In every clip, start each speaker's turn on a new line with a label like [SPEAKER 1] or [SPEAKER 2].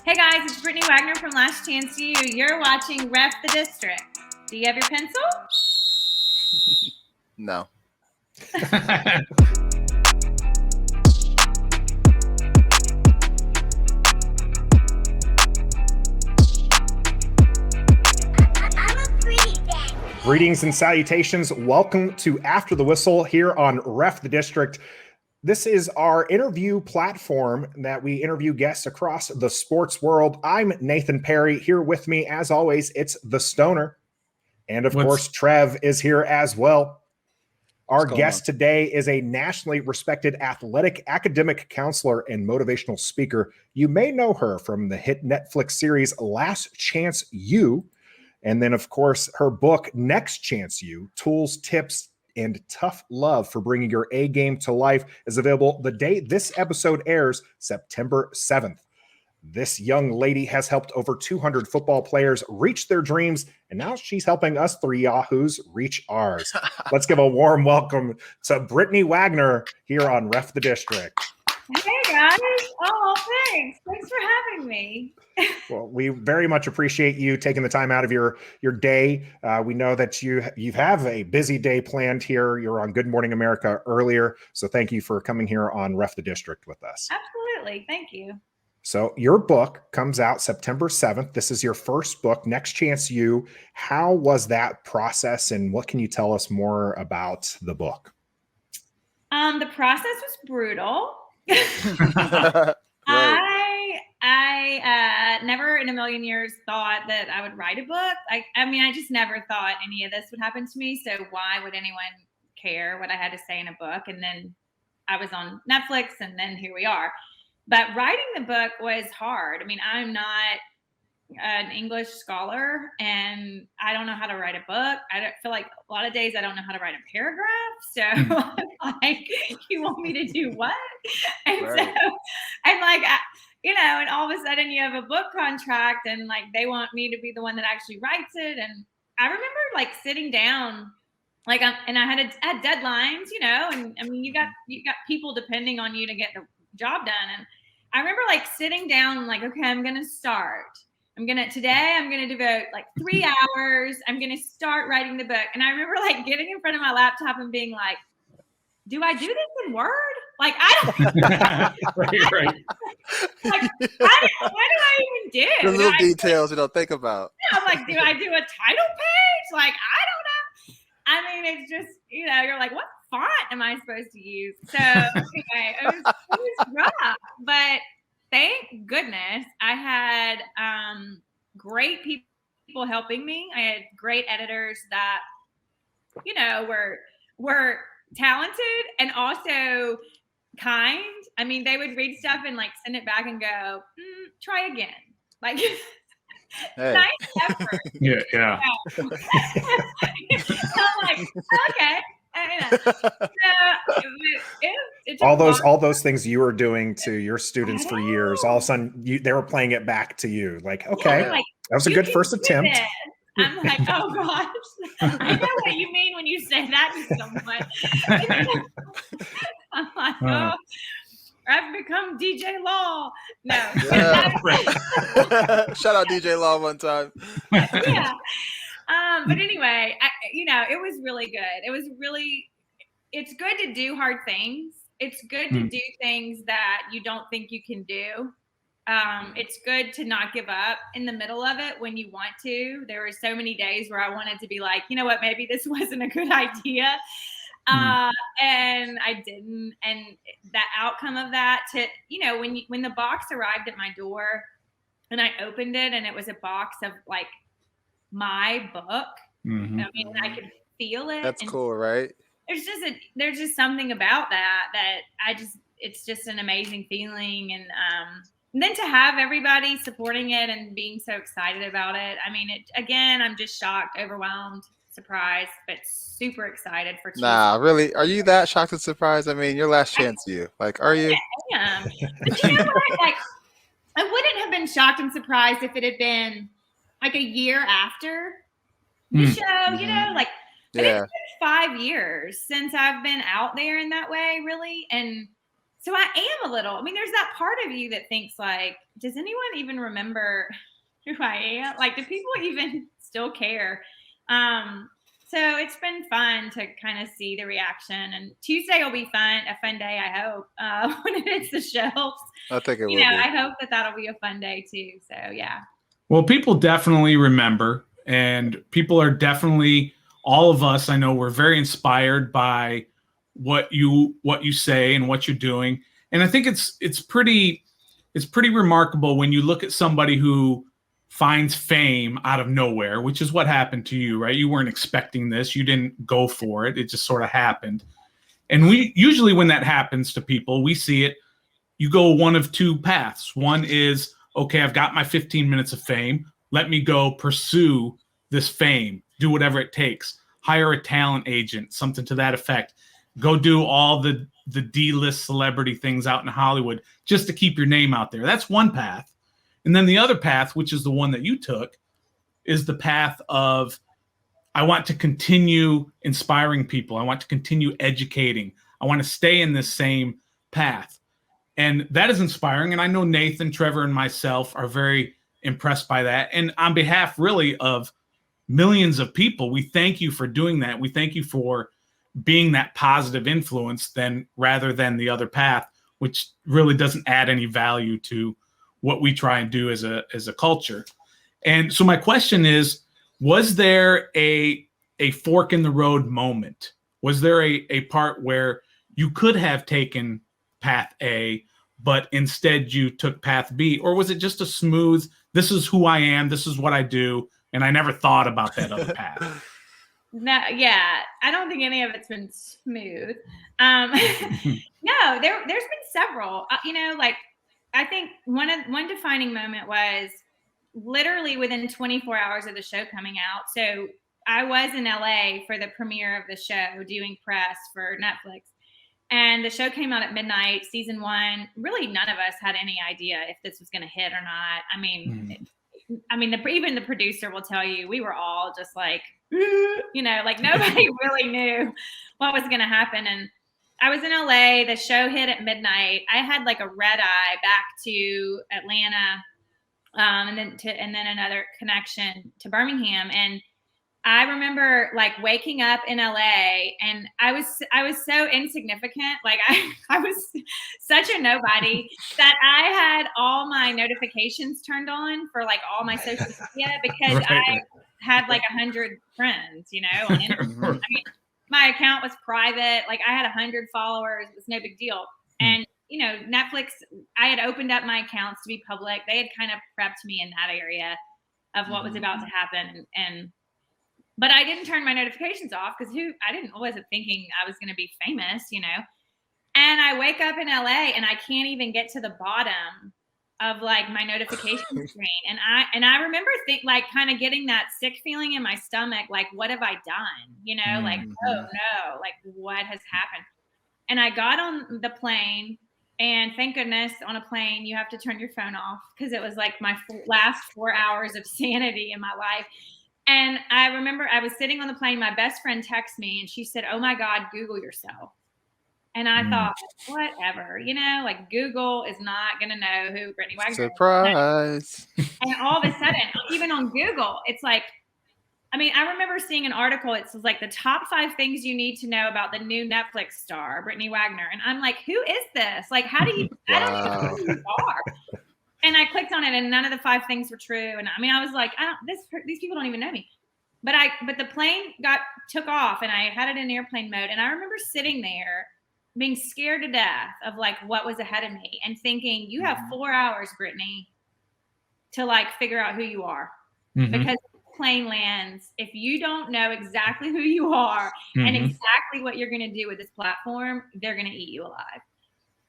[SPEAKER 1] Hey guys, it's Brittany Wagner from Last Chance U. You're watching Ref the District. Do you have your pencil?
[SPEAKER 2] No.
[SPEAKER 3] Greetings and salutations. Welcome to After the Whistle here on Ref the District. This is our interview platform that we interview guests across the sports world. I'm Nathan Perry. Here with me, as always, it's the Stoner. And of course, Trev is here as well. Our guest today is a nationally respected athletic academic counselor and motivational speaker. You may know her from the hit Netflix series Last Chance U. And then, of course, her book, Next Chance U, Tools, Tips, and Tough Love for Bringing Your A Game to Life is available the day this episode airs, September 7th. This young lady has helped over 200 football players reach their dreams, and now she's helping us three yahoos reach ours. Let's give a warm welcome to Brittany Wagner here on Ref the District.
[SPEAKER 1] Hey guys. Oh, thanks. Thanks for having me.
[SPEAKER 3] Well, we very much appreciate you taking the time out of your day. We know that you have a busy day planned here. You're on Good Morning America earlier, so thank you for coming here on Ref the District with us.
[SPEAKER 1] Absolutely. Thank you.
[SPEAKER 3] So your book comes out September 7th. This is your first book, Next Chance U. How was that process, and what can you tell us more about the book?
[SPEAKER 1] The process was brutal. I never in a million years thought that I would write a book. I just never thought any of this would happen to me. So why would anyone care what I had to say in a book? And then I was on Netflix, and then here we are. But writing the book was hard. I mean, I'm not an English scholar, and I don't know how to write a book. I don't feel like a lot of days I don't know how to write a paragraph. So I'm like, you want me to do what? And right. So I'm like, and all of a sudden you have a book contract, and like they want me to be the one that actually writes it. And I remember like sitting down, like, and I had deadlines, and I mean, you got people depending on you to get the job done. And I remember like sitting down, like, okay, I'm going to start. Today I'm going to devote like 3 hours. I'm going to start writing the book. And I remember like getting in front of my laptop and being like, do I do this in Word? Like, I don't
[SPEAKER 3] right.
[SPEAKER 1] Like, what do I even do?
[SPEAKER 2] The little details you don't think about.
[SPEAKER 1] I'm like, do I do a title page? Like, I don't know. I mean, it's just, you're like, what font am I supposed to use? So anyway, it was rough, but thank goodness I had great people helping me. I had great editors that, were talented and also kind. I mean, they would read stuff and like send it back and go, try again. Like, hey. Nice effort.
[SPEAKER 3] Yeah.
[SPEAKER 1] So I'm like, okay.
[SPEAKER 3] All those things you were doing to your students for years, all of a sudden they were playing it back to you. Like, okay, like, that was a good first attempt.
[SPEAKER 1] I'm like, oh gosh, I know what you mean when you say that to someone. I'm like, oh, I've become DJ Law. No.
[SPEAKER 2] Yeah. Shout out DJ Law one time.
[SPEAKER 1] Yeah. But anyway, it was really good. It's good to do hard things. It's good to do things that you don't think you can do. It's good to not give up in the middle of it when you want to. There were so many days where I wanted to be like, you know what, maybe this wasn't a good idea. And I didn't. And the outcome of that when the box arrived at my door and I opened it and it was a box of like my book. Mm-hmm. I mean, I could feel it.
[SPEAKER 2] That's cool, right?
[SPEAKER 1] There's just something about that it's just an amazing feeling. And then to have everybody supporting it and being so excited about it. I mean, I'm just shocked, overwhelmed, surprised, but super excited for Tuesday.
[SPEAKER 2] Nah, really? Are you that shocked and surprised? I mean, your Last Chance U. Like, are you?
[SPEAKER 1] I am. But you know what? Like, I wouldn't have been shocked and surprised if it had been like a year after the show, like, but it's been 5 years since I've been out there in that way, really. And So I am a little. I mean, there's that part of you that thinks like, does anyone even remember who I am? Like, do people even still care? So it's been fun to kind of see the reaction. And Tuesday will be a fun day, I hope, when it hits the shelves.
[SPEAKER 2] I think it will be.
[SPEAKER 1] I hope that that'll be a fun day too. So yeah.
[SPEAKER 4] Well, people definitely remember, and people are definitely, all of us, I know, we're very inspired by what you say and what you're doing. And I think it's pretty remarkable when you look at somebody who finds fame out of nowhere, which is what happened to you, right? You weren't expecting this. You didn't go for it. It just sort of happened. And we usually, when that happens to people, we see it, you go one of two paths. One is, okay, I've got my 15 minutes of fame. Let me go pursue this fame, do whatever it takes, hire a talent agent, something to that effect. Go do all the D-list celebrity things out in Hollywood just to keep your name out there. That's one path. And then the other path, which is the one that you took, is the path of, I want to continue inspiring people. I want to continue educating. I want to stay in this same path. And that is inspiring. And I know Nathan, Trevor, and myself are very impressed by that. And on behalf really of millions of people, we thank you for doing that. We thank you for being that positive influence rather than the other path, which really doesn't add any value to what we try and do as a culture. And so my question is, was there a fork in the road moment? Was there a part where you could have taken path A, but instead you took path B? Or was it just a smooth, this is who I am, this is what I do, and I never thought about that other path?
[SPEAKER 1] No, yeah, I don't think any of it's been smooth. No, there's been several. I think one defining moment was literally within 24 hours of the show coming out. So I was in LA for the premiere of the show, doing press for Netflix, and the show came out at midnight. Season 1. Really, none of us had any idea if this was going to hit or not. I mean, even the producer will tell you we were all just like, like nobody really knew what was going to happen. And I was in LA. The show hit at midnight. I had like a red eye back to Atlanta, and then another connection to Birmingham. And I remember like waking up in LA, and I was so insignificant. Like I was such a nobody that I had all my notifications turned on for like all my social media because I had like 100 friends, on Instagram. I mean, my account was private. Like I had 100 followers. It was no big deal. And Netflix, I had opened up my accounts to be public. They had kind of prepped me in that area of what was about to happen. But I didn't turn my notifications off because wasn't thinking I was going to be famous, And I wake up in LA and I can't even get to the bottom of like my notification screen. And I remember kind of getting that sick feeling in my stomach, like, what have I done? Like, oh no, like what has happened? And I got on the plane, and thank goodness on a plane, you have to turn your phone off because it was like my last 4 hours of sanity in my life. And I remember I was sitting on the plane. My best friend texted me and she said, "Oh my God, Google yourself." And I thought, whatever, like Google is not going to know who Brittany Wagner is.
[SPEAKER 2] Surprise.
[SPEAKER 1] And all of a sudden, even on Google, it's like, I remember seeing an article. It was like the top 5 things you need to know about the new Netflix star, Brittany Wagner. And I'm like, who is this? Like, how do you, I don't even know who you are. And I clicked on it and none of the 5 things were true. And I was like, these people don't even know me. But the plane took off and I had it in airplane mode. And I remember sitting there being scared to death of like what was ahead of me and thinking, you have 4 hours, Brittany, to like figure out who you are. Because plane lands, if you don't know exactly who you are and exactly what you're going to do with this platform, they're going to eat you alive.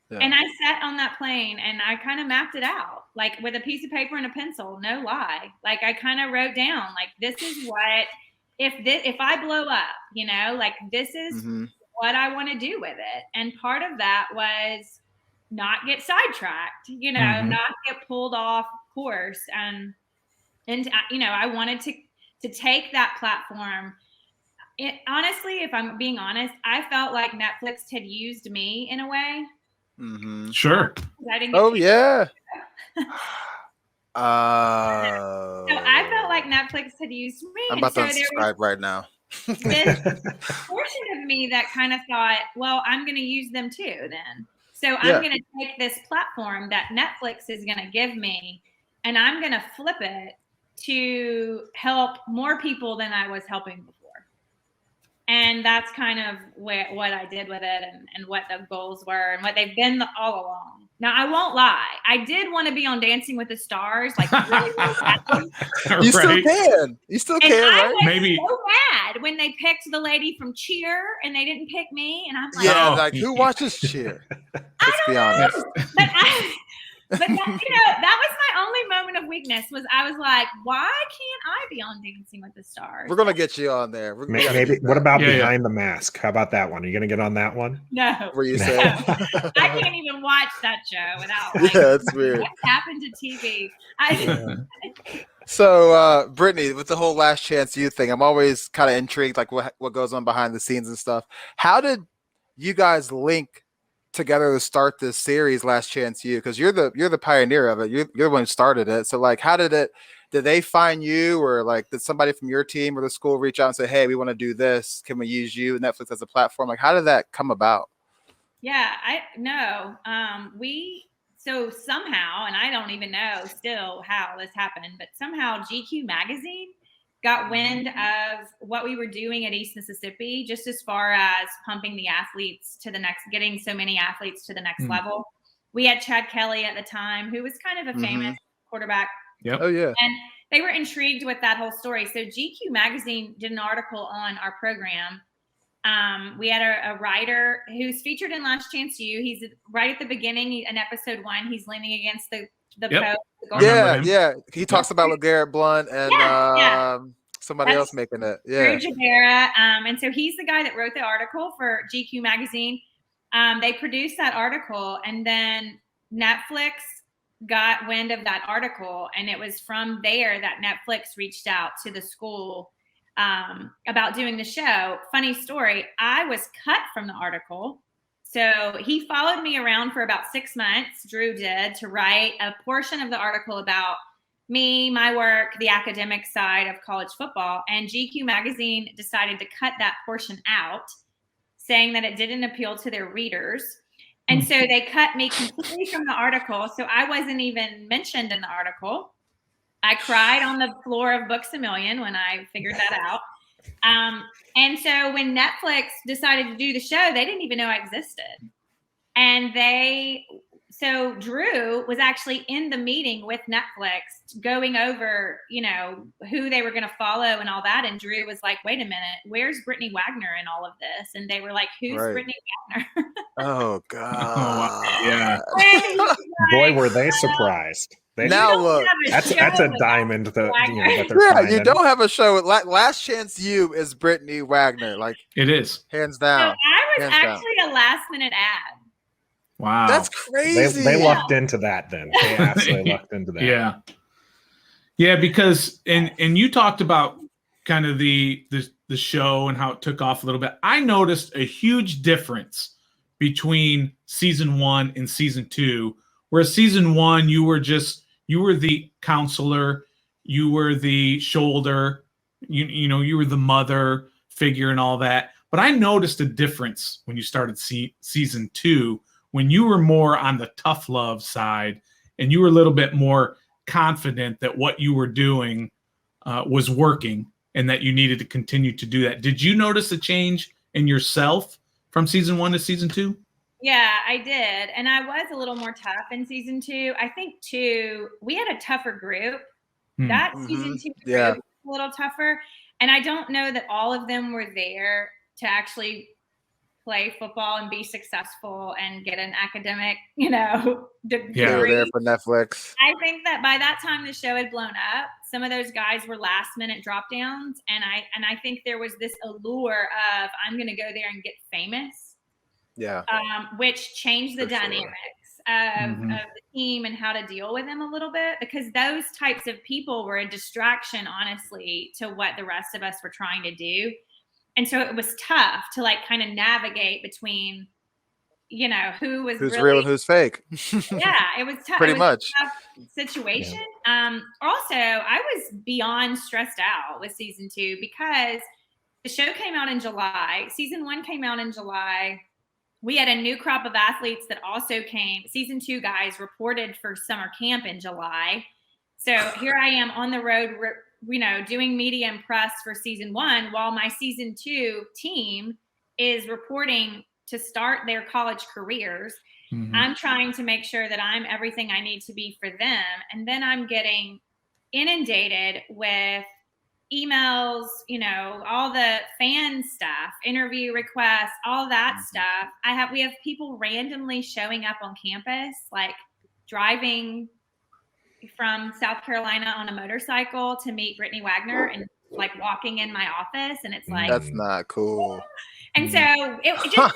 [SPEAKER 1] Yeah. And I sat on that plane and I kind of mapped it out, like with a piece of paper and a pencil, no lie. Like I kind of wrote down, like, this is what, if I blow up, like this is what I want to do with it. And part of that was not get sidetracked, not get pulled off course. And I wanted to take that platform. Honestly, if I'm being honest, I felt like Netflix had used me in a way
[SPEAKER 2] Mm-hmm.
[SPEAKER 4] Sure.
[SPEAKER 1] I didn't get
[SPEAKER 2] Oh
[SPEAKER 1] paid.
[SPEAKER 2] yeah.
[SPEAKER 1] So I felt like Netflix had used me,
[SPEAKER 2] I'm
[SPEAKER 1] and
[SPEAKER 2] about
[SPEAKER 1] so
[SPEAKER 2] to
[SPEAKER 1] there was
[SPEAKER 2] unsubscribe right now.
[SPEAKER 1] this portion of me that kind of thought, well, I'm going to use them too then. So
[SPEAKER 2] Yeah.
[SPEAKER 1] I'm going to take this platform that Netflix is going to give me, and I'm going to flip it to help more people than I was helping before. And that's kind of what I did with it, and what the goals were, and what they've been all along. Now, I won't lie. I did want to be on Dancing with the Stars, like really, really badly.
[SPEAKER 2] You still
[SPEAKER 4] Right?
[SPEAKER 2] can. You still
[SPEAKER 1] And
[SPEAKER 2] can,
[SPEAKER 1] I
[SPEAKER 2] right?
[SPEAKER 1] was
[SPEAKER 4] Maybe.
[SPEAKER 1] so mad when they picked the lady from Cheer and they didn't pick me. And I'm like,
[SPEAKER 2] Yeah,
[SPEAKER 4] Oh.
[SPEAKER 2] like who watches Cheer?
[SPEAKER 1] I
[SPEAKER 2] Let's be
[SPEAKER 1] don't
[SPEAKER 2] honest.
[SPEAKER 1] know. But that, that was my only moment of weakness. Was I was like, why can't I be on Dancing with the Stars?
[SPEAKER 2] We're gonna get you on there. We gotta
[SPEAKER 3] Maybe.
[SPEAKER 2] get
[SPEAKER 3] What
[SPEAKER 2] that.
[SPEAKER 3] about
[SPEAKER 4] Yeah,
[SPEAKER 3] Behind the Mask? How about that one? Are you going to get on that one?
[SPEAKER 1] No,
[SPEAKER 2] Where you
[SPEAKER 3] No.
[SPEAKER 2] say?
[SPEAKER 1] I can't even watch that show without like,
[SPEAKER 2] Yeah, it's weird.
[SPEAKER 1] what's happened to TV?
[SPEAKER 2] So, Brittany, with the whole Last Chance You thing, I'm always kind of intrigued, like what goes on behind the scenes and stuff. How did you guys link together to start this series, Last Chance You? Because you're the pioneer of it. You're the one who started it. So, like, how did it? Did they find you, or like did somebody from your team or the school reach out and say, "Hey, we want to do this. Can we use you, Netflix, as a platform?" Like, how did that come about?
[SPEAKER 1] Yeah, so somehow, and I don't even know still how this happened, but somehow GQ magazine got wind of what we were doing at East Mississippi, just as far as pumping the athletes to the next, getting so many athletes to the next level. We had Chad Kelly at the time, who was kind of a famous quarterback.
[SPEAKER 4] Yep.
[SPEAKER 2] Oh yeah.
[SPEAKER 1] And they were intrigued with that whole story. So GQ magazine did an article on our program. We had a writer who's featured in Last Chance You. He's right at the beginning in episode 1. He's leaning against the
[SPEAKER 4] Yep.
[SPEAKER 1] post.
[SPEAKER 2] Yeah. He talks about LeGarrette Blunt and somebody else making it. Yeah.
[SPEAKER 1] Drew Jabera. And so he's the guy that wrote the article for GQ magazine. They produced that article, and then Netflix got wind of that article, and it was from there that Netflix reached out to the school about doing the show. Funny story, I was cut from the article. So he followed me around for about 6 months, Drew did, to write a portion of the article about me, my work, the academic side of college football. And GQ magazine decided to cut that portion out, saying that it didn't appeal to their readers. And so they cut me completely from the article. So I wasn't even mentioned in the article. I cried on the floor of Books A Million when I figured that out. And so when Netflix decided to do the show, they didn't even know I existed. And so Drew was actually in the meeting with Netflix going over, who they were going to follow and all that. And Drew was like, wait a minute, where's Brittany Wagner in all of this? And they were like, who's Brittany Wagner?
[SPEAKER 2] Oh God.
[SPEAKER 4] Yeah.
[SPEAKER 3] Boy, were they surprised.
[SPEAKER 2] Now look,
[SPEAKER 3] that's a diamond that that they're
[SPEAKER 2] yeah,
[SPEAKER 3] finding.
[SPEAKER 2] you don't have a show. Last Chance You is Brittany Wagner, like
[SPEAKER 4] It is.
[SPEAKER 2] hands
[SPEAKER 1] So
[SPEAKER 2] down.
[SPEAKER 1] I was actually a last minute ad.
[SPEAKER 4] Wow.
[SPEAKER 2] That's crazy.
[SPEAKER 3] They lucked into that then. They absolutely lucked into that.
[SPEAKER 4] Yeah. Yeah, because and you talked about kind of the show and how it took off a little bit. I noticed a huge difference between season 1 and season 2, where season 1 you were the counselor, you were the shoulder, you were the mother figure and all that. But I noticed a difference when you started season 2, when you were more on the tough love side and you were a little bit more confident that what you were doing was working and that you needed to continue to do that. Did you notice a change in yourself from season 1 to season 2?
[SPEAKER 1] Yeah, I did. And I was a little more tough in season 2. I think too, we had a tougher group. That season 2 group was a little tougher. And I don't know that all of them were there to actually play football and be successful and get an academic, degree.
[SPEAKER 2] They were there for Netflix.
[SPEAKER 1] I think that by that time the show had blown up. Some of those guys were last minute drop downs. And I think there was this allure of, I'm going to go there and get famous.
[SPEAKER 2] Yeah.
[SPEAKER 1] Which changed the dynamics of the team and how to deal with them a little bit, because those types of people were a distraction, honestly, to what the rest of us were trying to do. And so it was tough to kind of navigate between, who was
[SPEAKER 2] Who's
[SPEAKER 1] really
[SPEAKER 2] real and who's fake?
[SPEAKER 1] yeah, it was tough.
[SPEAKER 2] Pretty
[SPEAKER 1] It was
[SPEAKER 2] much.
[SPEAKER 1] a tough situation. Also, I was beyond stressed out with season 2 because the show came out in July. Season 1 came out in July. We had a new crop of athletes that also came. Season 2 guys reported for summer camp in July. So here I am on the road, doing media and press for season 1 while my season 2 team is reporting to start their college careers.
[SPEAKER 4] Mhm.
[SPEAKER 1] I'm trying to make sure that I'm everything I need to be for them. And then I'm getting inundated with emails, all the fan stuff, interview requests, all that stuff. We have people randomly showing up on campus, like driving from South Carolina on a motorcycle to meet Brittany Wagner and like walking in my office. And it's like,
[SPEAKER 2] That's not cool.
[SPEAKER 1] and so it just,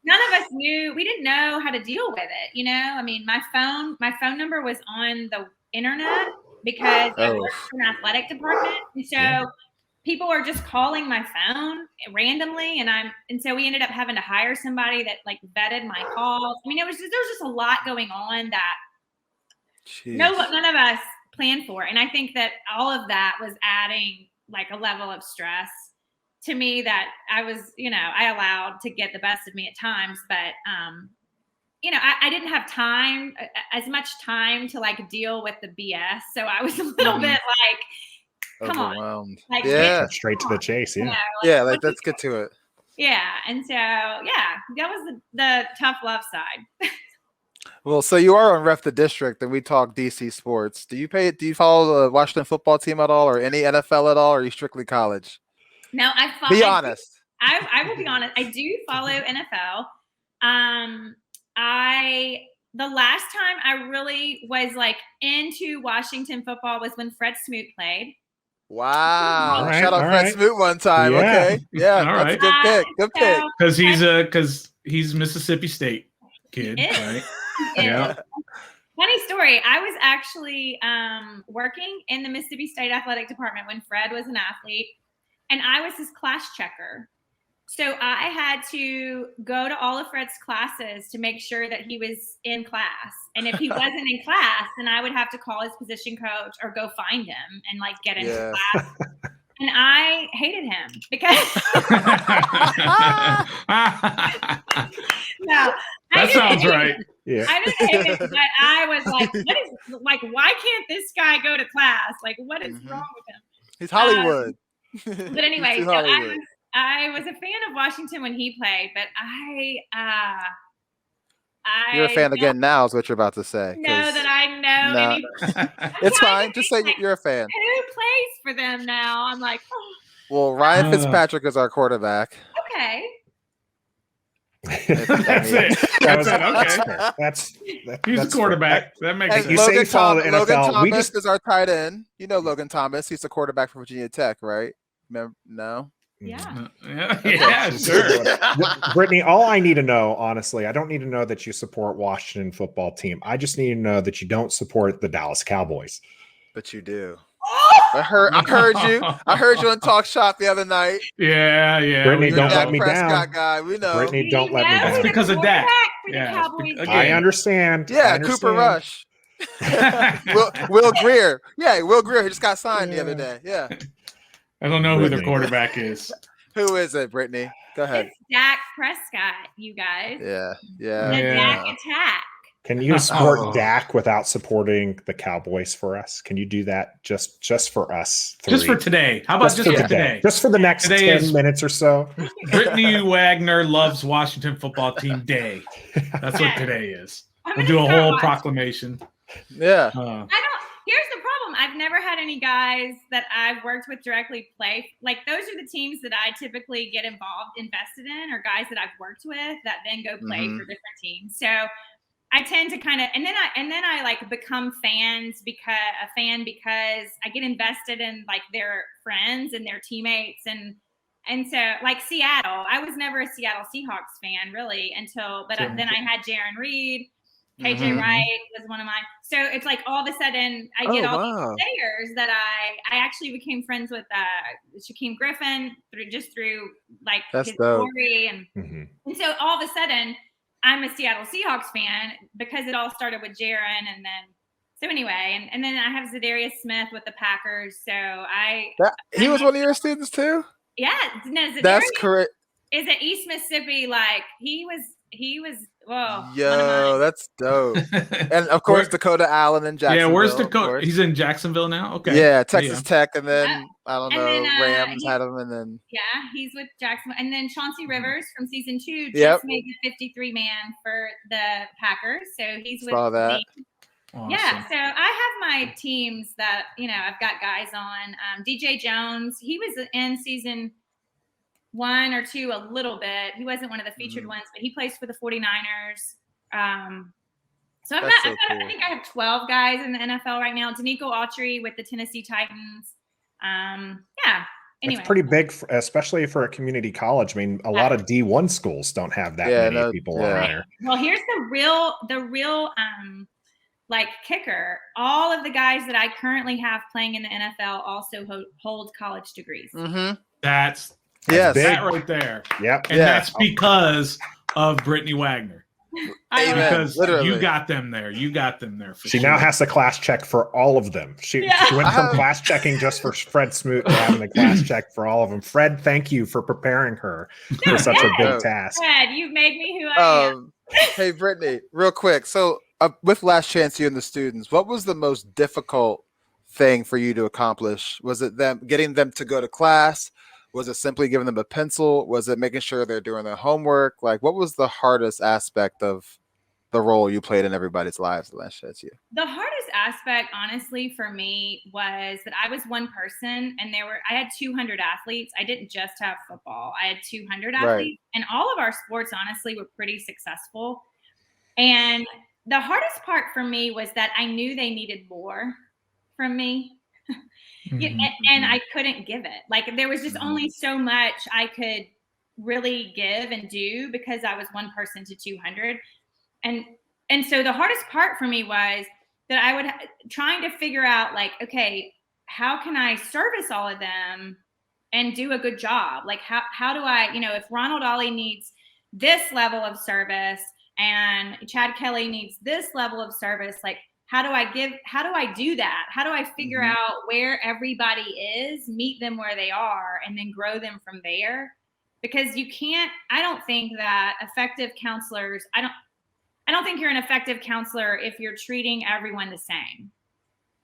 [SPEAKER 1] none of us knew, we didn't know how to deal with it. I mean, my phone number was on the internet because I worked for an athletic department. And so people are just calling my phone randomly. And so we ended up having to hire somebody that like vetted my calls. I mean, there was just a lot going on that none of us planned for. And I think that all of that was adding like a level of stress to me that I was, I allowed to get the best of me at times, but, I didn't have as much time to like deal with the BS. So I was a little bit like, come on, like,
[SPEAKER 3] cut straight to the chase. Yeah.
[SPEAKER 2] Yeah. Like, let's get to it.
[SPEAKER 1] Yeah. And so, that was the tough love side.
[SPEAKER 2] Well, so you are on Ref the District, and we talk DC sports. Do you follow the Washington football team at all, or any NFL at all, or are you strictly college?
[SPEAKER 1] No,
[SPEAKER 2] Be honest.
[SPEAKER 1] I will be honest. I do follow NFL. The last time I really was like into Washington football was when Fred Smoot played.
[SPEAKER 2] Wow!
[SPEAKER 3] Right,
[SPEAKER 2] Shout out Fred Smoot one time.
[SPEAKER 3] Yeah.
[SPEAKER 2] Okay, yeah,
[SPEAKER 4] All
[SPEAKER 2] that's
[SPEAKER 4] right.
[SPEAKER 2] a good pick. Good pick.
[SPEAKER 4] Because he's Mississippi State kid, right?
[SPEAKER 1] Yeah. Funny story. I was actually working in the Mississippi State Athletic Department when Fred was an athlete, and I was his class checker. So I had to go to all of Fred's classes to make sure that he was in class. And if he wasn't in class, then I would have to call his position coach or go find him and like get into class. And I hated him because no,
[SPEAKER 4] that sounds right.
[SPEAKER 1] Yeah. I didn't hate it, but I was like, why can't this guy go to class? Like, what is wrong with him?
[SPEAKER 2] He's Hollywood.
[SPEAKER 1] But anyway, so I was a fan of Washington when he played, but
[SPEAKER 2] you're a fan again now is what you're about to say.
[SPEAKER 1] No, that I know.
[SPEAKER 2] No. It's fine. Just say you're a fan.
[SPEAKER 1] Who plays for them now? I'm like, oh.
[SPEAKER 2] Well, Ryan Fitzpatrick is our quarterback.
[SPEAKER 1] Okay.
[SPEAKER 4] That's it. Okay. He's a quarterback. That makes sense.
[SPEAKER 3] You say you follow the NFL.
[SPEAKER 2] Logan Thomas is our tight end. You know Logan Thomas. He's the quarterback for Virginia Tech, right? Remember? No?
[SPEAKER 1] Yeah,
[SPEAKER 4] sure.
[SPEAKER 3] Brittany, all I need to know, honestly, I don't need to know that you support Washington football team. I just need to know that you don't support the Dallas Cowboys.
[SPEAKER 2] But you do. I heard you. I heard you on Talk Shop the other night.
[SPEAKER 4] Yeah.
[SPEAKER 3] Brittany, don't let me
[SPEAKER 2] Prescott
[SPEAKER 3] down.
[SPEAKER 2] Guy, we know.
[SPEAKER 3] Brittany, don't let me down.
[SPEAKER 4] It's because of Dak.
[SPEAKER 3] Yeah, I understand.
[SPEAKER 2] Yeah, Cooper Rush. Will Greer. Yeah, Will Greer. He just got signed the other day. Yeah.
[SPEAKER 4] I don't know who their quarterback is.
[SPEAKER 2] Who is it, Brittany? Go ahead.
[SPEAKER 1] It's Dak Prescott, you guys.
[SPEAKER 2] Yeah.
[SPEAKER 1] The Dak attack.
[SPEAKER 3] Can you support Dak without supporting the Cowboys for us? Can you do that just for us?
[SPEAKER 4] Just for today. How about just for today?
[SPEAKER 3] Just for the next 10 minutes or so.
[SPEAKER 4] Brittany Wagner loves Washington football team day. That's what today is. We'll do a whole proclamation.
[SPEAKER 2] Yeah.
[SPEAKER 1] Here's the problem. I've never had any guys that I've worked with directly play. Like, those are the teams that I typically get invested in, or guys that I've worked with that then go play for different teams. So I tend to kind of, and then I like become fans because I get invested in like their friends and their teammates. And so like Seattle, I was never a Seattle Seahawks fan really then I had Jaron Reed. KJ Wright was one of mine. So it's like all of a sudden I get all these players that I actually became friends with Shaquem Griffin through like his story. And so all of a sudden I'm a Seattle Seahawks fan because it all started with Jaron, and then so anyway, and then I have Zadarius Smith with the Packers. So
[SPEAKER 2] He was one of your students too?
[SPEAKER 1] Yeah, no, Zadarius
[SPEAKER 2] That's correct.
[SPEAKER 1] is at East Mississippi. Like he was whoa.
[SPEAKER 2] Yo, that's dope. And of course, Dakota Allen in Jacksonville.
[SPEAKER 4] Yeah, where's Dakota? He's in Jacksonville now. Okay.
[SPEAKER 2] Yeah, Texas Tech, and then I don't know, Rams had him, and then
[SPEAKER 1] he's with Jacksonville, and then Chauncey Rivers from season 2 just
[SPEAKER 2] Yep.
[SPEAKER 1] made the 53 man for the Packers. So he's with
[SPEAKER 2] Saw that.
[SPEAKER 4] Awesome.
[SPEAKER 1] Yeah, so I have my teams that I've got guys on. DJ Jones, he was in season 1 or 2 a little bit. He wasn't one of the featured ones, but he plays for the 49ers. So I think I have 12 guys in the NFL right now. Danico Autry with the Tennessee Titans. Anyway.
[SPEAKER 3] It's pretty big, especially for a community college. I mean, a lot of D1 schools don't have that many people on there.
[SPEAKER 1] Well, here's the real like kicker. All of the guys that I currently have playing in the NFL also hold college degrees.
[SPEAKER 2] Mm-hmm.
[SPEAKER 4] That's
[SPEAKER 2] big.
[SPEAKER 4] That right there.
[SPEAKER 3] Yep.
[SPEAKER 4] And that's because of Brittany Wagner. Because
[SPEAKER 2] literally.
[SPEAKER 4] you got them there. You got them there.
[SPEAKER 3] She now has to class check for all of them. She went from class checking just for Fred Smoot to having a class check for all of them. Fred, thank you for preparing her for such a big task.
[SPEAKER 1] Fred, you've made me who I am.
[SPEAKER 2] Hey, Brittany, real quick. So with Last Chance U and the students, what was the most difficult thing for you to accomplish? Was it getting them to go to class? Was it simply giving them a pencil? Was it making sure they're doing their homework? Like, what was the hardest aspect of the role you played in everybody's lives at Last Chance U?
[SPEAKER 1] The hardest aspect, honestly, for me was that I was one person, and I had 200 athletes. I didn't just have football. I had 200 athletes, and all of our sports, honestly, were pretty successful. And the hardest part for me was that I knew they needed more from me. And I couldn't give it. Like, there was just only so much I could really give and do because I was one person to 200. And so the hardest part for me was that I would trying to figure out, like, okay, how can I service all of them and do a good job? Like, how do I, if Ronald Ollie needs this level of service and Chad Kelly needs this level of service, like, how do I do that? How do I figure out where everybody is, meet them where they are, and then grow them from there? Because I don't think that effective counselors, I don't think you're an effective counselor if you're treating everyone the same.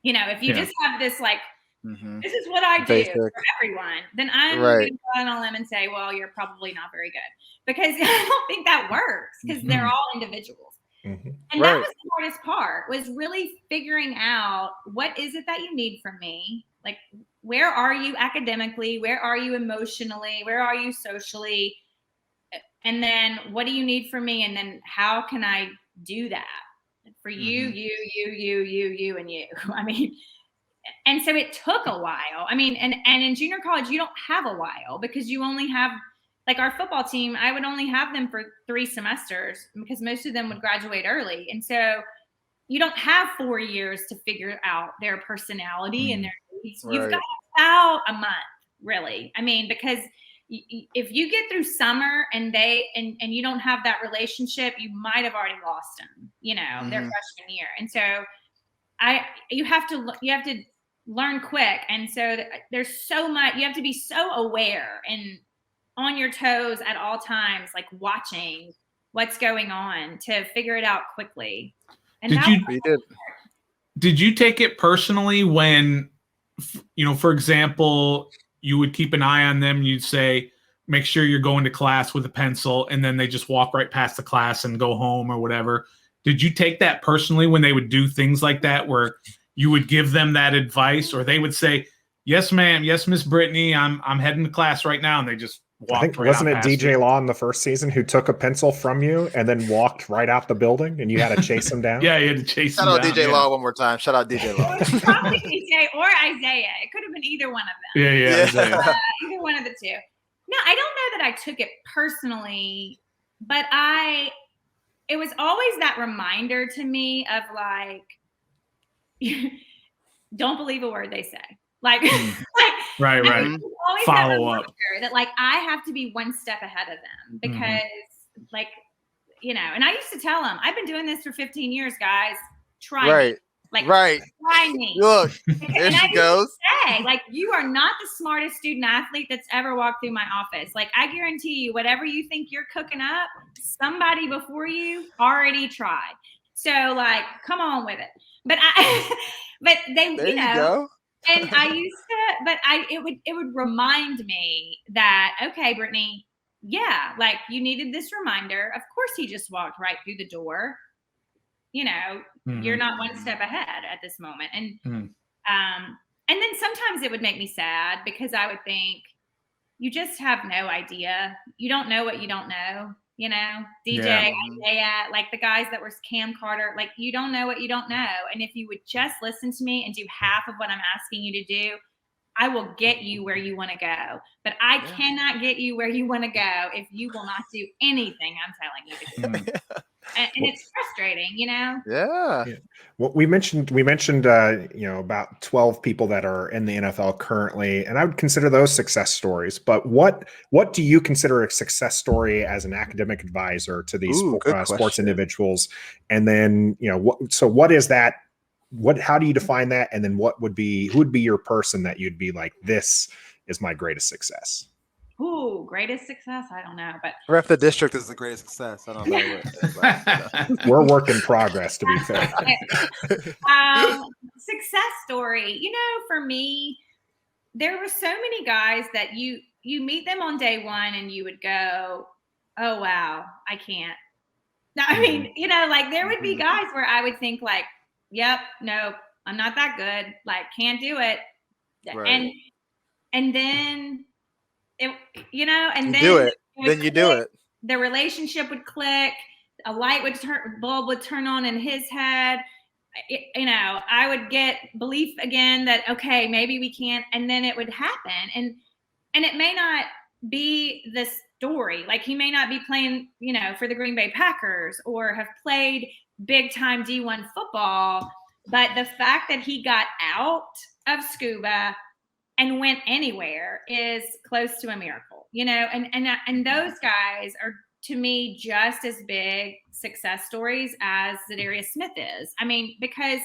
[SPEAKER 1] If you just have this, like, this is what I do for everyone, then I'm going to go on a limb and say, well, you're probably not very good. Because I don't think that works, because they're all individuals. And that was the hardest part, was really figuring out, what is it that you need from me? Like, where are you academically? Where are you emotionally? Where are you socially? And then what do you need from me? And then how can I do that for you, you, and you? I mean, and so it took a while. I mean, and in junior college, you don't have a while, because you only have, like, our football team, I would only have them for 3 semesters because most of them would graduate early. And so you don't have 4 years to figure out their personality and their needs. You've got about a month, really. I mean, because if you get through summer and you don't have that relationship, you might have already lost them, their freshman year. And so you have to learn quick. And so there's so much, you have to be so aware and on your toes at all times, like watching what's going on to figure it out quickly. And
[SPEAKER 4] did you take it personally when, for example, you would keep an eye on them, you'd say, make sure you're going to class with a pencil, and then they just walk right past the class and go home or whatever? Did you take that personally when they would do things like that, where you would give them that advice, or they would say, yes, ma'am, yes, Miss Brittany, I'm heading to class right now, and they just walked right
[SPEAKER 3] wasn't it DJ Law in the first season who took a pencil from you and then walked right out the building, and you had to chase him down?
[SPEAKER 4] Yeah, you had to chase him
[SPEAKER 2] down.
[SPEAKER 4] Shout
[SPEAKER 2] out DJ Law one more time. Shout out DJ Law.
[SPEAKER 1] It was probably DJ or Isaiah. It could have been either one of them.
[SPEAKER 4] Yeah.
[SPEAKER 1] Either one of the two. No, I don't know that I took it personally, but it was always that reminder to me of, like, don't believe a word they say. Like,
[SPEAKER 4] right. Follow up.
[SPEAKER 1] That, like, I have to be one step ahead of them, because like, and I used to tell them, I've been doing this for 15 years, guys. Try
[SPEAKER 2] Right.
[SPEAKER 1] me. Like,
[SPEAKER 2] Right.
[SPEAKER 1] try me.
[SPEAKER 2] Look, there
[SPEAKER 1] And I
[SPEAKER 2] she
[SPEAKER 1] used to
[SPEAKER 2] goes.
[SPEAKER 1] say, like, you are not the smartest student athlete that's ever walked through my office. Like, I guarantee you, whatever you think you're cooking up, somebody before you already tried. So, like, come on with it. But but they,
[SPEAKER 2] There you go.
[SPEAKER 1] and I used to, but it would remind me that, okay, Brittany, yeah, like, you needed this reminder. Of course, he just walked right through the door. You're not one step ahead at this moment. And and then sometimes it would make me sad because I would think, you just have no idea. You don't know what you don't know. DJ, Isaiah, like the guys that were Cam Carter, like, you don't know what you don't know. And if you would just listen to me and do half of what I'm asking you to do, I will get you where you want to go. But I cannot get you where you want to go if you will not do anything I'm telling you to do. And it's frustrating,
[SPEAKER 2] Yeah.
[SPEAKER 3] Well, we mentioned about 12 people that are in the NFL currently, and I would consider those success stories. But what do you consider a success story as an academic advisor to these sports individuals? And then, what is that? How do you define that? And then who would be your person that you'd be like, this is my greatest success?
[SPEAKER 1] Ooh, greatest success? I don't know, but
[SPEAKER 2] Ref the District is the greatest success. I don't know what.
[SPEAKER 3] We're work in progress, to be fair.
[SPEAKER 1] Success story. For me, there were so many guys that you meet them on day one and you would go, oh wow, I can't. No, I mean, like, there would be guys where I would think, like, yep, no, I'm not that good. Like, can't do it.
[SPEAKER 2] Right.
[SPEAKER 1] And then then you
[SPEAKER 2] do it. Then you do it.
[SPEAKER 1] The relationship would click. A bulb would turn on in his head. I would get belief again that, okay, maybe we can't. And then it would happen. And it may not be the story. Like, he may not be playing, for the Green Bay Packers or have played big time D1 football. But the fact that he got out of scuba and went anywhere is close to a miracle, and those guys are, to me, just as big success stories as Zadarius Smith is. I mean, because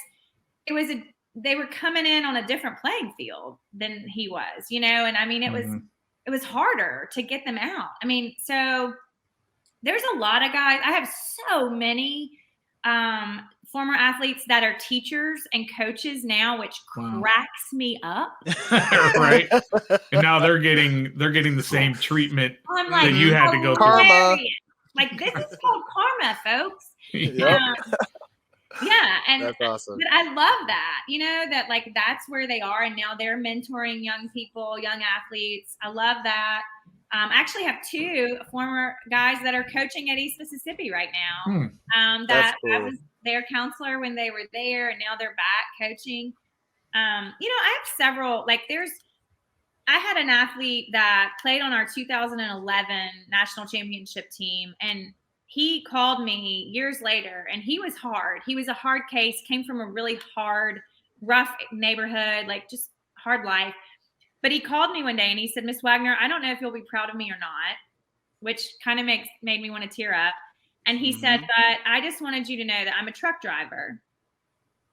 [SPEAKER 1] they were coming in on a different playing field than he was, and I mean, it was harder to get them out. I mean, so there's a lot of guys. I have so many former athletes that are teachers and coaches now, which cracks me up.
[SPEAKER 4] Right. And now they're getting the same treatment that you had to go through.
[SPEAKER 2] Karma.
[SPEAKER 1] Like, this is called karma, folks.
[SPEAKER 2] Yep.
[SPEAKER 1] Yeah, and
[SPEAKER 2] that's awesome.
[SPEAKER 1] But I love that, that, like, that's where they are, and now they're mentoring young people, young athletes. I love that. I actually have 2 former guys that are coaching at East Mississippi right now.
[SPEAKER 2] That's cool.
[SPEAKER 1] I was their counselor when they were there, and now they're back coaching. I have several, like, I had an athlete that played on our 2011 national championship team, and he called me years later, and he was hard. He was a hard case, came from a really hard, rough neighborhood, like, just hard life. But he called me one day and he said, Miss Wagner, I don't know if you'll be proud of me or not, which kind of made me want to tear up. And he said, but I just wanted you to know that I'm a truck driver.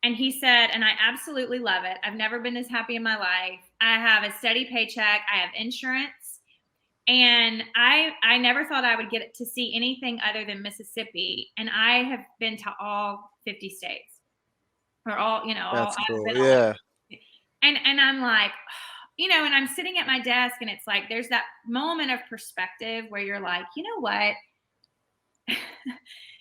[SPEAKER 1] And he said, and I absolutely love it. I've never been this happy in my life. I have a steady paycheck. I have insurance. And I never thought I would get to see anything other than Mississippi. And I have been to all 50 states. Or all,
[SPEAKER 2] That's
[SPEAKER 1] all,
[SPEAKER 2] cool. Yeah.
[SPEAKER 1] And I'm like, and I'm sitting at my desk, and it's like, there's that moment of perspective where you're like, you know what?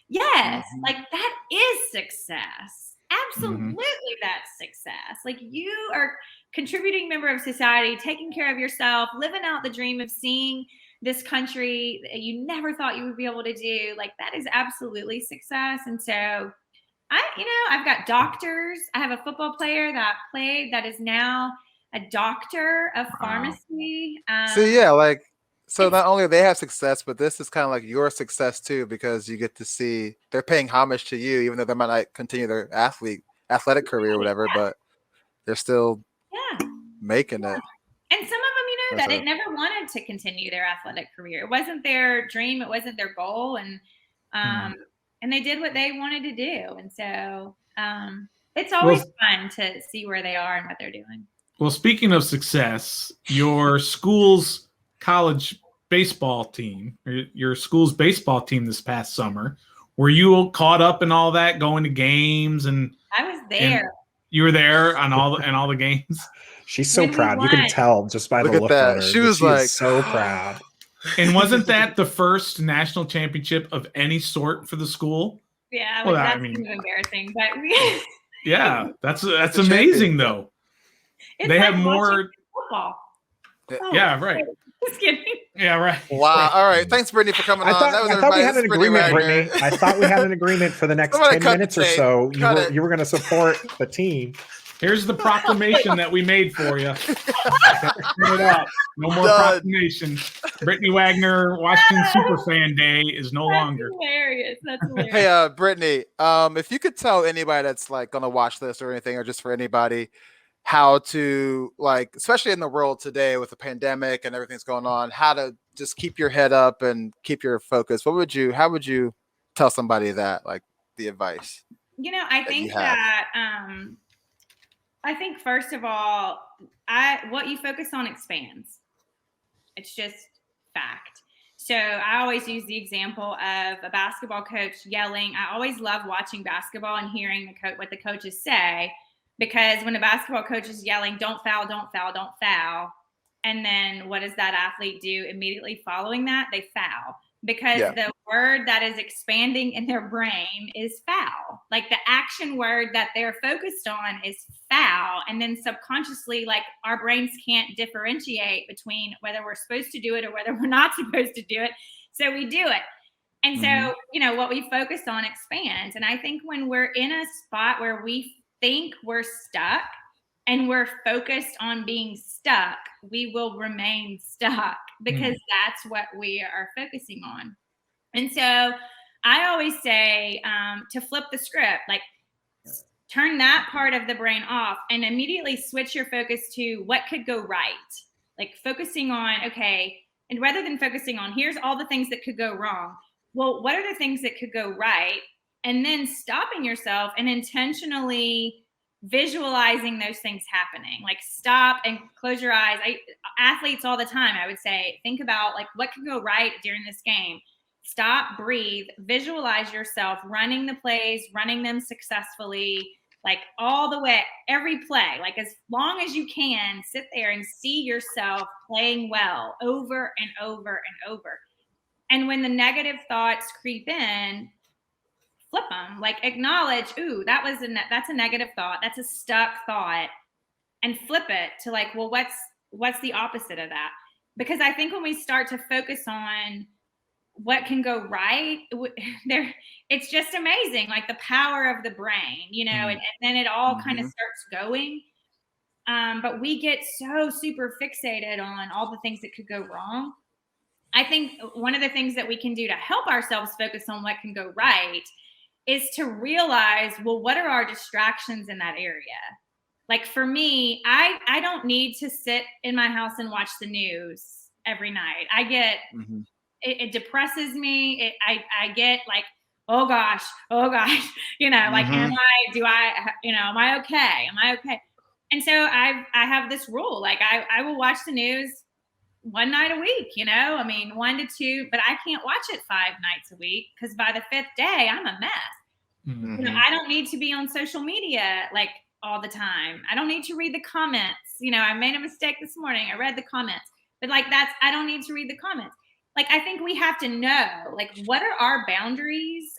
[SPEAKER 1] Yes, like, that is success. Absolutely, that's success. Like, you are contributing member of society, taking care of yourself, living out the dream of seeing this country that you never thought you would be able to do. Like, that is absolutely success. And so I've got doctors. I have a football player that played that is now a doctor of pharmacy.
[SPEAKER 2] So not only they have success, but this is kind of like your success too, because you get to see they're paying homage to you, even though they might not continue their athletic career or whatever, but they're still making it.
[SPEAKER 1] And some of them, that they never wanted to continue their athletic career. It wasn't their dream. It wasn't their goal. And And they did what they wanted to do. And so it's always fun to see where they are and what they're doing.
[SPEAKER 4] Well, speaking of success, your school's college baseball team, or your school's baseball team this past summer, were you caught up in all that, going to games? And
[SPEAKER 1] I was there.
[SPEAKER 4] You were there on all the games?
[SPEAKER 3] She's so proud. You can tell just by the look on her.
[SPEAKER 2] She was like
[SPEAKER 3] so proud.
[SPEAKER 4] And wasn't that the first national championship of any sort for the school?
[SPEAKER 1] Yeah, well, that's kind of embarrassing, but
[SPEAKER 4] yeah, that's amazing though. They have more
[SPEAKER 1] football.
[SPEAKER 4] Yeah, right.
[SPEAKER 1] Just kidding.
[SPEAKER 4] Yeah, right.
[SPEAKER 2] Wow. All right. Thanks, Brittany, for coming on.
[SPEAKER 3] I thought we had an agreement, Brittany. I thought we had an agment for the next 10 minutes or so. You were going to support the team.
[SPEAKER 4] Here's the proclamation that we made for you. No more proclamation. Brittany Wagner, Washington Superfan Day is no longer.
[SPEAKER 1] Hilarious. That's hilarious.
[SPEAKER 2] Hey, Brittany, if you could tell anybody that's like going to watch this or anything, or just for anybody, how to, like, especially in the world today with the pandemic and everything's going on, how to just keep your head up and keep your focus. How would you tell somebody that, like, the advice?
[SPEAKER 1] I think that I think first of all, what you focus on expands. It's just fact. So I always use the example of a basketball coach yelling. I always love watching basketball and hearing what the coaches say, because when a basketball coach is yelling, don't foul, don't foul, don't foul. And then what does that athlete do immediately following that? They foul. Because the word that is expanding in their brain is foul. Like the action word that they're focused on is foul. And then subconsciously, like, our brains can't differentiate between whether we're supposed to do it or whether we're not supposed to do it. So we do it. And so, what we focus on expands. And I think when we're in a spot where we think we're stuck and we're focused on being stuck, we will remain stuck, because that's what we are focusing on. And so I always say to flip the script, like, turn that part of the brain off and immediately switch your focus to what could go right. Like focusing on, okay, and rather than focusing on here's all the things that could go wrong, well, what are the things that could go right? And then stopping yourself and intentionally visualizing those things happening. Like, stop and close your eyes. Athletes all the time, I would say, think about, like, what could go right during this game. Stop, breathe, visualize yourself running the plays, running them successfully, like all the way, every play, like as long as you can, sit there and see yourself playing well over and over and over. And when the negative thoughts creep in, flip them, like acknowledge, ooh, that's a negative thought. That's a stuck thought, and flip it to like, well, what's the opposite of that? Because I think when we start to focus on what can go right, it's just amazing, like the power of the brain, and then it all kind of starts going. But we get so super fixated on all the things that could go wrong. I think one of the things that we can do to help ourselves focus on what can go right is to realize, well, what are our distractions in that area? Like for me, I don't need to sit in my house and watch the news every night. I get, it depresses me. I get like, oh gosh, like, am I okay? Am I okay? And so I have this rule, like I will watch the news one night a week, 1 to 2, but I can't watch it 5 nights a week, because by the 5th day, I'm a mess. I don't need to be on social media like all the time. I don't need to read the comments. I made a mistake this morning. I read the comments, but like I don't need to read the comments. Like, I think we have to know, like, what are our boundaries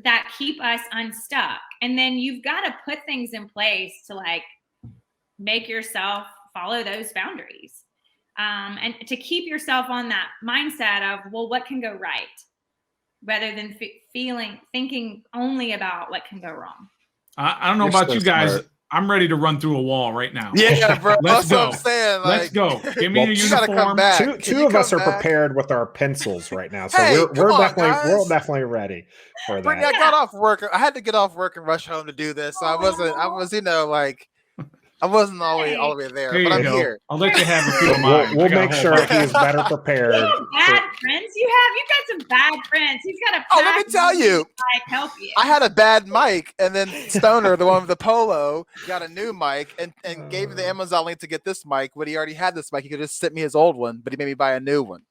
[SPEAKER 1] that keep us unstuck? And then you've got to put things in place to like make yourself follow those boundaries. And to keep yourself on that mindset of, well, what can go right, rather than thinking only about what can go wrong.
[SPEAKER 4] I don't know about you guys. Smart. I'm ready to run through a wall right now.
[SPEAKER 2] Yeah, bro.
[SPEAKER 4] Let's go.
[SPEAKER 2] What I'm saying.
[SPEAKER 4] Let's go. Give me a uniform.
[SPEAKER 3] Two of us are prepared with our pencils right now, so we're definitely ready for that.
[SPEAKER 2] Brittany, I got off work. I had to get off work and rush home to do this, so I was like, I wasn't all the way there,
[SPEAKER 4] There
[SPEAKER 2] but
[SPEAKER 4] you
[SPEAKER 2] I'm
[SPEAKER 4] go.
[SPEAKER 2] here.
[SPEAKER 4] I'll let you have a few of mine.
[SPEAKER 3] We'll
[SPEAKER 4] I got a
[SPEAKER 3] make
[SPEAKER 4] whole
[SPEAKER 3] sure
[SPEAKER 4] bunch.
[SPEAKER 3] he is better prepared.
[SPEAKER 1] Bad friends you have? You got some bad friends. He's got a
[SPEAKER 2] Oh, let me tell you.
[SPEAKER 1] like help you.
[SPEAKER 2] I had a bad mic, and then Stoner, the one with the polo, got a new mic and gave me the Amazon link to get this mic. But he already had this mic. He could just sent me his old one, but he made me buy a new one.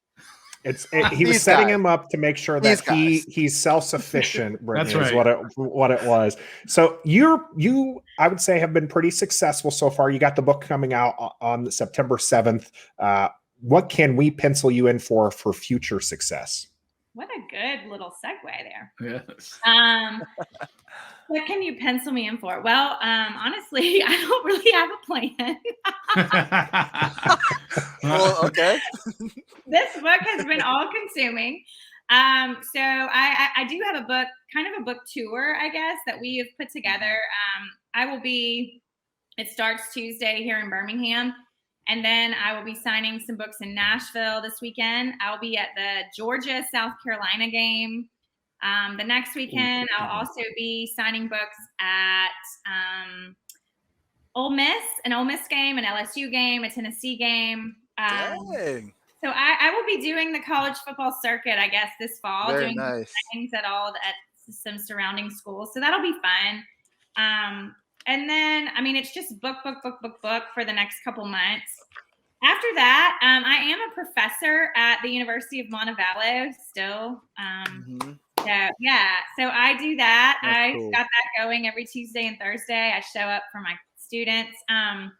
[SPEAKER 3] He was
[SPEAKER 2] These
[SPEAKER 3] setting
[SPEAKER 2] guys.
[SPEAKER 3] him up to make sure
[SPEAKER 2] These
[SPEAKER 3] that he's self-sufficient. Brittany,
[SPEAKER 4] That's
[SPEAKER 3] is
[SPEAKER 4] right.
[SPEAKER 3] what it was. So you I would say have been pretty successful so far. You got the book coming out on September 7th. What can we pencil you in for future success?
[SPEAKER 1] What a good little segue there.
[SPEAKER 4] Yes.
[SPEAKER 1] What can you pencil me in for? Well, honestly, I don't really have a plan.
[SPEAKER 2] Well, okay.
[SPEAKER 1] This book has been all consuming. So I do have a book, kind of a book tour, I guess, that we have put together. It starts Tuesday here in Birmingham. And then I will be signing some books in Nashville this weekend. I'll be at the Georgia-South Carolina game. The next weekend, I'll also be signing books at Ole Miss, an Ole Miss game, an LSU game, a Tennessee game.
[SPEAKER 2] Dang.
[SPEAKER 1] So I will be doing the college football circuit, I guess, this fall,
[SPEAKER 2] Very
[SPEAKER 1] doing
[SPEAKER 2] nice.
[SPEAKER 1] things at some surrounding schools. So that'll be fun. And then, I mean, it's just book for the next couple months. After that, I am a professor at the University of Montevallo still. So I do that.
[SPEAKER 2] That's cool.
[SPEAKER 1] Got that going every Tuesday and Thursday. I show up for my students. And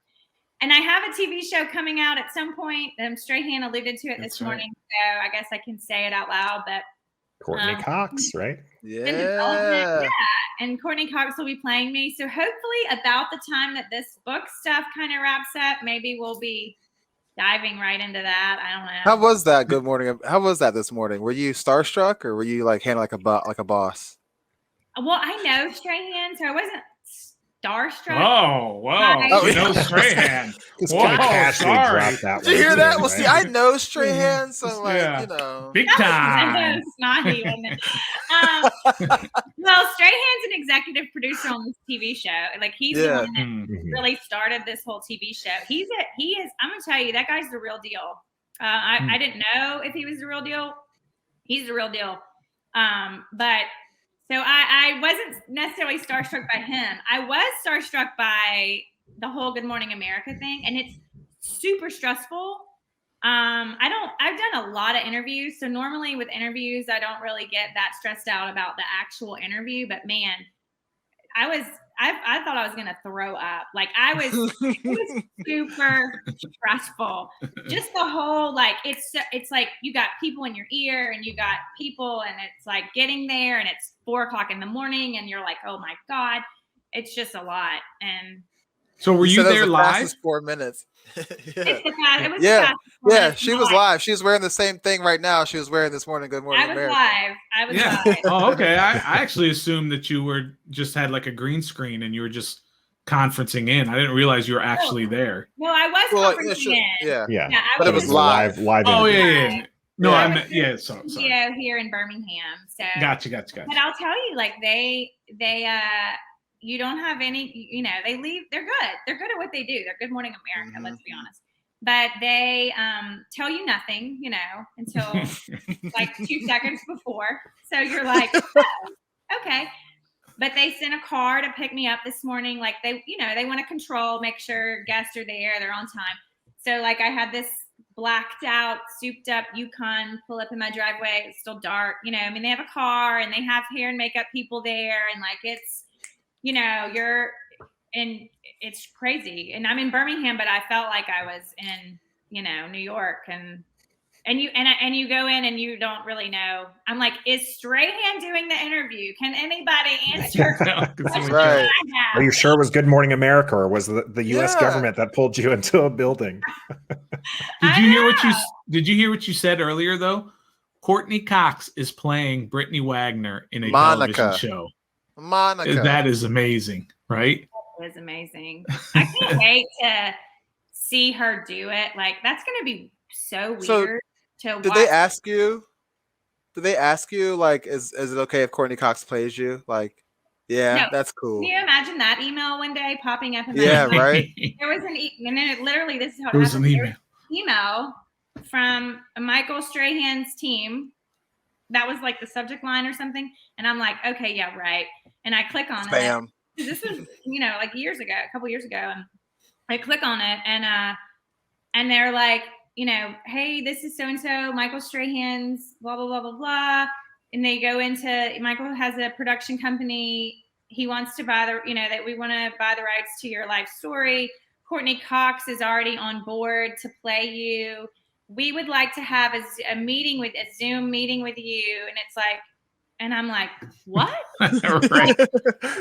[SPEAKER 1] I have a TV show coming out at some point. Strahan alluded to it this morning, so I guess I can say it out loud. But
[SPEAKER 3] Courtney Cox, right?
[SPEAKER 2] Yeah.
[SPEAKER 1] And Courtney Cox will be playing me. So hopefully about the time that this book stuff kind of wraps up, maybe we'll be diving right into that. I don't know.
[SPEAKER 2] How was that? Good morning. How was that this morning? Were you starstruck or were you like handling like a boss?
[SPEAKER 1] Well, I know Strahan, so I wasn't starstruck.
[SPEAKER 4] Oh, wow.
[SPEAKER 2] Oh,
[SPEAKER 4] You know
[SPEAKER 2] yeah.
[SPEAKER 4] Strahan.
[SPEAKER 3] Just
[SPEAKER 4] Whoa,
[SPEAKER 3] kind of casually
[SPEAKER 4] sorry.
[SPEAKER 3] dropped that
[SPEAKER 2] Did you
[SPEAKER 3] one
[SPEAKER 2] hear
[SPEAKER 3] too,
[SPEAKER 2] that? Well,
[SPEAKER 3] right?
[SPEAKER 2] see, I know Strahan, so like,
[SPEAKER 4] Yeah.
[SPEAKER 2] you know.
[SPEAKER 4] Big
[SPEAKER 1] I
[SPEAKER 4] time.
[SPEAKER 1] know, snotty, wasn't it? Well, Strahan's an executive producer on this TV show. Like he's the one that
[SPEAKER 3] Mhm.
[SPEAKER 1] really started this whole TV show. He is. I'm gonna tell you, that guy's the real deal. I didn't know if he was the real deal. He's the real deal. But so I wasn't necessarily starstruck by him. I was starstruck by the whole Good Morning America thing, and it's super stressful. I've done a lot of interviews. So normally with interviews, I don't really get that stressed out about the actual interview, but man, I thought I was going to throw up. Like it was super stressful. Just the whole, like, it's like you got people in your ear and you got people and it's like getting there and it's 4:00 in the morning and you're like, oh my God, it's just a lot. And
[SPEAKER 4] So were you
[SPEAKER 2] said that was
[SPEAKER 4] there
[SPEAKER 2] the
[SPEAKER 4] live?
[SPEAKER 2] fastest 4 minutes.
[SPEAKER 1] it was
[SPEAKER 2] Yeah.
[SPEAKER 1] the fastest one
[SPEAKER 2] Yeah,
[SPEAKER 1] of
[SPEAKER 2] she
[SPEAKER 1] my
[SPEAKER 2] was
[SPEAKER 1] life.
[SPEAKER 2] live. She was wearing the same thing right now. She was wearing this morning Good Morning
[SPEAKER 1] I was
[SPEAKER 2] America.
[SPEAKER 1] live. I was
[SPEAKER 4] Yeah.
[SPEAKER 1] live.
[SPEAKER 4] Oh, okay. I actually assumed that you were just had like a green screen and you were just conferencing in. I didn't realize you were actually there.
[SPEAKER 1] No, I was
[SPEAKER 2] Well, like,
[SPEAKER 1] conferencing
[SPEAKER 2] sure.
[SPEAKER 1] in.
[SPEAKER 2] Yeah.
[SPEAKER 3] Yeah,
[SPEAKER 1] Yeah, I
[SPEAKER 2] But it
[SPEAKER 1] was
[SPEAKER 2] was
[SPEAKER 1] in
[SPEAKER 2] live.
[SPEAKER 3] live.
[SPEAKER 4] Oh,
[SPEAKER 3] interview.
[SPEAKER 4] yeah. No,
[SPEAKER 2] Yeah.
[SPEAKER 4] I meant, yeah, sorry.
[SPEAKER 1] studio here in Birmingham. So
[SPEAKER 4] Gotcha.
[SPEAKER 1] But I'll tell you, like they you don't have any, they leave. They're good. They're good at what they do. They're Good Morning America. Let's be honest. But they tell you nothing, until like 2 seconds before. So you're like, oh, okay. But they sent a car to pick me up this morning. Like they want to control, make sure guests are there, they're on time. So like I had this blacked out, souped up Yukon pull up in my driveway. It's still dark, they have a car and they have hair and makeup people there. And like, it's, and it's crazy. And I'm in Birmingham, but I felt like I was in, New York and you go in and you don't really know. I'm like, is Strahan doing the interview? Can anybody answer?
[SPEAKER 2] Right.
[SPEAKER 3] Are you sure it was Good Morning America, or was the U.S.
[SPEAKER 2] Yeah.
[SPEAKER 3] government that pulled you into a building?
[SPEAKER 4] Did you hear what you said earlier though? Courtney Cox is playing Brittany Wagner in a television show.
[SPEAKER 2] Monica.
[SPEAKER 4] That is amazing, right?
[SPEAKER 1] It was amazing. I can't wait to see her do it. Like that's going to be so weird to watch.
[SPEAKER 2] Did they ask you? Like, is it okay if Courtney Cox plays you? Like, Yeah,
[SPEAKER 1] No.
[SPEAKER 2] that's cool.
[SPEAKER 1] Can you imagine that email one day popping up in my
[SPEAKER 2] Yeah,
[SPEAKER 1] email?
[SPEAKER 2] right.
[SPEAKER 1] There was and then literally this is how
[SPEAKER 4] It was an
[SPEAKER 1] happened.
[SPEAKER 4] email.
[SPEAKER 1] Email from Michael Strahan's team. That was like the subject line or something. And I'm like, okay, yeah, right. And I click on it.
[SPEAKER 2] Spam.
[SPEAKER 1] This was, like years ago, a couple years ago. And I click on it and they're like, hey, this is so-and-so, Michael Strahan's blah, blah, blah, blah, blah. And they go into, Michael has a production company. He wants to buy that we want to buy the rights to your life story. Courtney Cox is already on board to play you. We would like to have a Zoom meeting with you. And it's like, and I'm like, what?
[SPEAKER 4] Right.
[SPEAKER 1] Is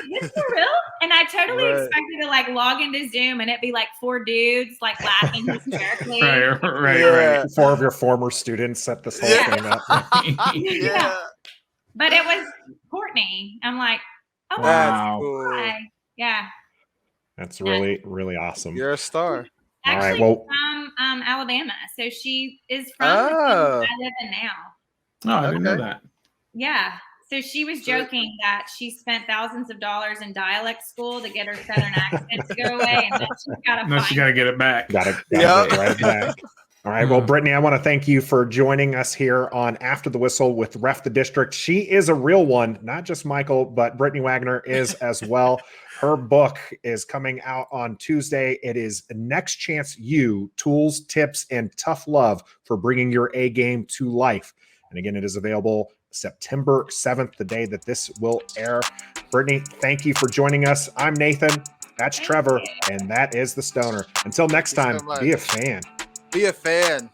[SPEAKER 1] this for real? And I totally
[SPEAKER 2] Right.
[SPEAKER 1] expected to like log into Zoom and it'd be like 4 dudes like laughing hysterically.
[SPEAKER 4] Right.
[SPEAKER 3] 4 of your former students set this whole
[SPEAKER 2] Yeah.
[SPEAKER 3] thing up.
[SPEAKER 2] Yeah.
[SPEAKER 1] But it was Courtney. I'm like, oh,
[SPEAKER 4] Wow.
[SPEAKER 2] Cool.
[SPEAKER 1] hi. Yeah.
[SPEAKER 3] That's really, really awesome.
[SPEAKER 2] You're a star.
[SPEAKER 3] All right,
[SPEAKER 1] Actually
[SPEAKER 3] well-
[SPEAKER 1] from Alabama. So she is from the
[SPEAKER 2] Oh.
[SPEAKER 1] city I live in now.
[SPEAKER 4] No, I didn't know
[SPEAKER 2] Okay.
[SPEAKER 4] that.
[SPEAKER 1] Yeah. So she was joking that she spent thousands of dollars in dialect school to get her southern accent to go away, and then she's got to
[SPEAKER 4] No, she got to get it back.
[SPEAKER 3] Got to
[SPEAKER 2] Yep.
[SPEAKER 3] get right back. All right. Well, Brittany, I want to thank you for joining us here on After the Whistle with Ref the District. She is a real one, not just Michael, but Brittany Wagner is as well. Her book is coming out on Tuesday. It is Next Chance You, Tools, Tips, and Tough Love for Bringing Your A Game to Life. And again, it is available September 7th, the day that this will air. Brittany, thank you for joining us. I'm Nathan. That's Trevor. And that is The Stoner. Until next
[SPEAKER 2] Thank you
[SPEAKER 3] time,
[SPEAKER 2] so much.
[SPEAKER 3] be a fan.
[SPEAKER 2] Be a fan.